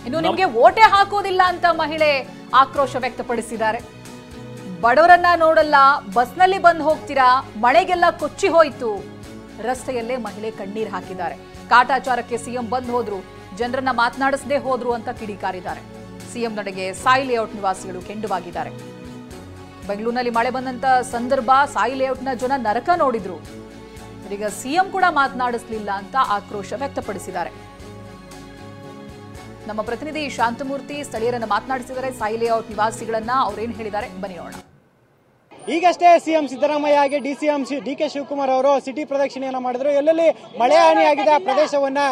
ಇನ್ನು ನಿಮಗೆ ಓಟೆ ಹಾಕೋದಿಲ್ಲ ಅಂತ ಮಹಿಳೆ ಆಕ್ರೋಶ ವ್ಯಕ್ತಪಡಿಸಿದ್ದಾರೆ. ಬಡವರನ್ನ ನೋಡಲ್ಲ, ಬಸ್ನಲ್ಲಿ ಬಂದು ಹೋಗ್ತೀರಾ, ಮಳೆಗೆಲ್ಲ ಕೊಚ್ಚಿ ಹೋಯ್ತು. ರಸ್ತೆಯಲ್ಲೇ ಮಹಿಳೆ ಕಣ್ಣೀರ್ ಹಾಕಿದ್ದಾರೆ. ಕಾಟಾಚಾರಕ್ಕೆ ಸಿಎಂ ಬಂದ್ ಹೋದ್ರು, ಜನರನ್ನ ಮಾತನಾಡಿಸದೇ ಹೋದ್ರು ಅಂತ ಕಿಡಿಕಾರಿದ್ದಾರೆ. ಸಿಎಂ ನಡೆಗೆ ಸಾಯಿ ಲೇಔಟ್ ನಿವಾಸಿಗಳು ಕೆಂಡುವಾಗಿದ್ದಾರೆ. ಬೆಂಗಳೂರಿನಲ್ಲಿ ಮಳೆ ಬಂದಂತ ಸಂದರ್ಭ ಸಾಯಿ ಲೇಔಟ್ನ ಜನ ನರಕ ನೋಡಿದ್ರು. ಈಗ ಸಿಎಂ ಕೂಡ ಮಾತನಾಡಿಸಲಿಲ್ಲ ಅಂತ ಆಕ್ರೋಶ ವ್ಯಕ್ತಪಡಿಸಿದ್ದಾರೆ. ನಮ್ಮ ಪ್ರತಿನಿಧಿ ಶಾಂತಮೂರ್ತಿ ಸ್ಥಳೀಯರನ್ನ ಮಾತನಾಡಿಸಿದ್ದಾರೆ. ಸಾಯಿ ಲೇಔಟ್ ನಿವಾಸಿಗಳನ್ನ ಅವ್ರೇನ್ ಹೇಳಿದ್ದಾರೆ ಬನ್ನಿ ನೋಡೋಣ. ಈಗಷ್ಟೇ ಸಿಎಂ ಸಿದ್ದರಾಮಯ್ಯ ಹಾಗೆ ಡಿಸಿಎಂ ಡಿಕೆ ಶಿವಕುಮಾರ್ ಅವರು ಸಿಟಿ ಪ್ರದಕ್ಷಿಣೆಯನ್ನ ಮಾಡಿದ್ರು. ಎಲ್ಲೆಲ್ಲಿ ಮಳೆ ಹಾನಿಯಾಗಿದೆ ಆ ಪ್ರದೇಶವನ್ನ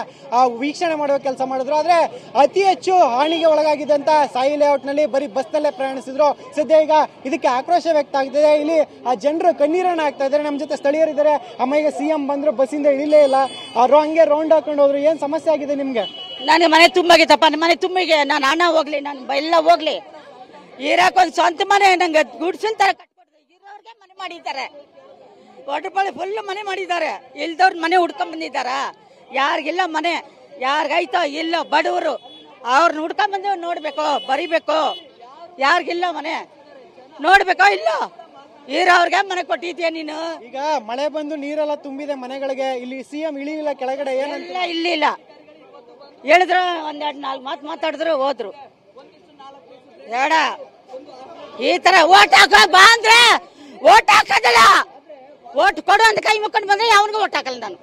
ವೀಕ್ಷಣೆ ಮಾಡುವ ಕೆಲಸ ಮಾಡಿದ್ರು. ಆದ್ರೆ ಅತಿ ಹೆಚ್ಚು ಹಾನಿಗೆ ಒಳಗಾಗಿದ್ದಂತ ಸಾಯಿ ಲೇಔಟ್ ನಲ್ಲಿ ಬರೀ ಬಸ್ ನಲ್ಲೇ ಪ್ರಯಾಣಿಸಿದ್ರು. ಸದ್ಯ ಈಗ ಇದಕ್ಕೆ ಆಕ್ರೋಶ ವ್ಯಕ್ತ ಆಗ್ತಿದೆ. ಇಲ್ಲಿ ಆ ಜನರು ಕಣ್ಣೀರನ್ನ ಹಾಕ್ತಾ ಇದ್ದಾರೆ. ನಮ್ಮ ಜೊತೆ ಸ್ಥಳೀಯರಿದ್ದಾರೆ. ಅಮ್ಮ ಈಗ ಸಿಎಂ ಬಂದ್ರು, ಬಸ್ಸಿಂದ ಇಳಿಲೇ ಇಲ್ಲ, ಅವರು ಹಂಗೆ ರೌಂಡ್ ಹಾಕೊಂಡು ಹೋದ್ರು. ಏನ್ ಸಮಸ್ಯೆ ಆಗಿದೆ ನಿಮ್ಗೆ? ನನಗೆ ಮನೆ ತುಂಬಾಗಿತ್ತಪ್ಪ. ಮನೆ ತುಂಬಿಗೆ ನಾನು ಹಣ ಹೋಗ್ಲಿ, ನಾನು ಎಲ್ಲ ಹೋಗ್ಲಿ, ಇರಾಕೊಂದ್ ಸ್ವಂತ ಮನೆ ನಂಗೆ ಗುಡ್ಸಿನ ತರ ಇರೋರ್ಗೆ ಮನೆ ಮಾಡಿದ್ದಾರೆ. ವಾಟರ್ ಪಾಲ್ ಫುಲ್ ಮನೆ ಮಾಡಿದ್ದಾರೆ. ಇಲ್ದವ್ರ ಮನೆ ಹುಡ್ಕೊಂಡ್ ಬಂದಿದ್ದಾರ. ಯಾರಿಗಿಲ್ಲ ಮನೆ, ಯಾರಿಗೈತೋ ಇಲ್ಲ ಬಡವರು ಅವ್ರನ್ನ ಹುಡ್ಕೊಂಡ್ ಬಂದು ನೋಡ್ಬೇಕು, ಬರಿಬೇಕು. ಯಾರಿಗಿಲ್ಲ ಮನೆ ನೋಡ್ಬೇಕೋ ಇಲ್ಲ, ಇರೋರ್ಗೆ ಮನೆ ಕೊಟ್ಟಿದ್ಯಾ ನೀನು? ಈಗ ಮಳೆ ಬಂದು ನೀರೆಲ್ಲ ತುಂಬಿದೆ ಮನೆಗಳಿಗೆ. ಇಲ್ಲಿ ಸಿಎಂ ಇಳಿಲಿಲ್ಲ ಕೆಳಗಡೆ, ಏನಂತ ಇಲ್ಲಿಲ್ಲ ಹೇಳಿದ್ರು. ಒಂದೆರಡು 4 ಮಾತು ಮಾತಾಡಿದ್ರು, ಹೋದ್ರು. ಬೇಡ ಈ ತರ ಓಟ್ ಹಾಕೋ ಬಾ ಅಂದ್ರೆ ಓಟ್ ಹಾಕೋದಿಲ್ಲ. ಓಟ್ ಕೊಡು ಅಂತ ಕೈ ಮುಕ್ಕೊಂಡು ಬಂದ್ರೆ ಅವನಿಗೆ ಓಟ್ ಹಾಕಲ್ಲ ನಾನು,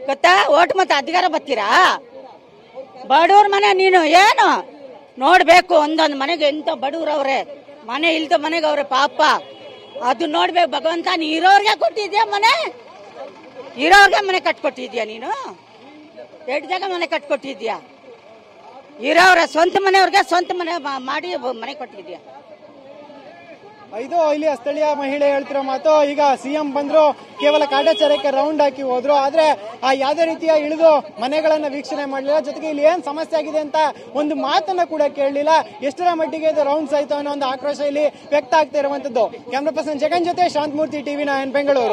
ಗೊತ್ತಾ? ಓಟ್ ಮತ್ತೆ ಅಧಿಕಾರ ಬರ್ತೀರಾ? ಬಡವ್ರ ಮನೆ ನೀನು ಏನು ನೋಡ್ಬೇಕು. ಒಂದೊಂದು ಮನೆಗೆ ಎಂತ ಬಡವ್ರು ಅವ್ರೆ, ಮನೆ ಇಲ್ದ ಮನೆಗೆ ಅವ್ರೆ ಪಾಪ. ಅದು ನೋಡ್ಬೇಕು ಭಗವಂತ. ನೀ ಇರೋರ್ಗೆ ಕೊಟ್ಟಿದ್ಯಾ ಮನೆ? ಇರೋರ್ಗೆ ಮನೆ ಕಟ್ಕೊಟ್ಟಿದ್ಯಾ ನೀನು? 2 ಜಾಗ ಮನೆ ಕಟ್ಕೊಟ್ಟಿದ್ಯಾ? ಇರೋರ ಸ್ವಂತ ಮನೆಯವ್ರಿಗೆ ಸ್ವಂತ ಮನೆ ಮಾಡಿ ಮನೆ ಕೊಟ್ಟಿದ್ಯಾ? ಇದು ಇಲ್ಲಿ ಸ್ಥಳೀಯ ಮಹಿಳೆ ಹೇಳ್ತಿರೋ ಮಾತು. ಈಗ ಸಿಎಂ ಬಂದ್ರು, ಕೇವಲ ಕಾಟಾಚಾರಕ್ಕೆ ರೌಂಡ್ ಹಾಕಿ ಹೋದ್ರು. ಆದ್ರೆ ಯಾವುದೇ ರೀತಿಯ ಇಳಿದು ಮನೆಗಳನ್ನ ವೀಕ್ಷಣೆ ಮಾಡಲಿಲ್ಲ. ಜೊತೆಗೆ ಇಲ್ಲಿ ಏನ್ ಸಮಸ್ಯೆ ಆಗಿದೆ ಅಂತ ಒಂದು ಮಾತನ್ನ ಕೂಡ ಕೇಳಲಿಲ್ಲ. ಎಷ್ಟರ ಮಟ್ಟಿಗೆ ಇದು ರೌಂಡ್ಸ್ ಆಯ್ತು ಅನ್ನೋ ಒಂದು ಆಕ್ರೋಶ ಇಲ್ಲಿ ವ್ಯಕ್ತ ಆಗ್ತಾ ಇರುವಂತದ್ದು. ಕ್ಯಾಮ್ರಾ ಪರ್ಸನ್ ಜಗನ್ ಜೊತೆ ಶಾಂತಮೂರ್ತಿ, ಟಿವಿ9 ಬೆಂಗಳೂರು.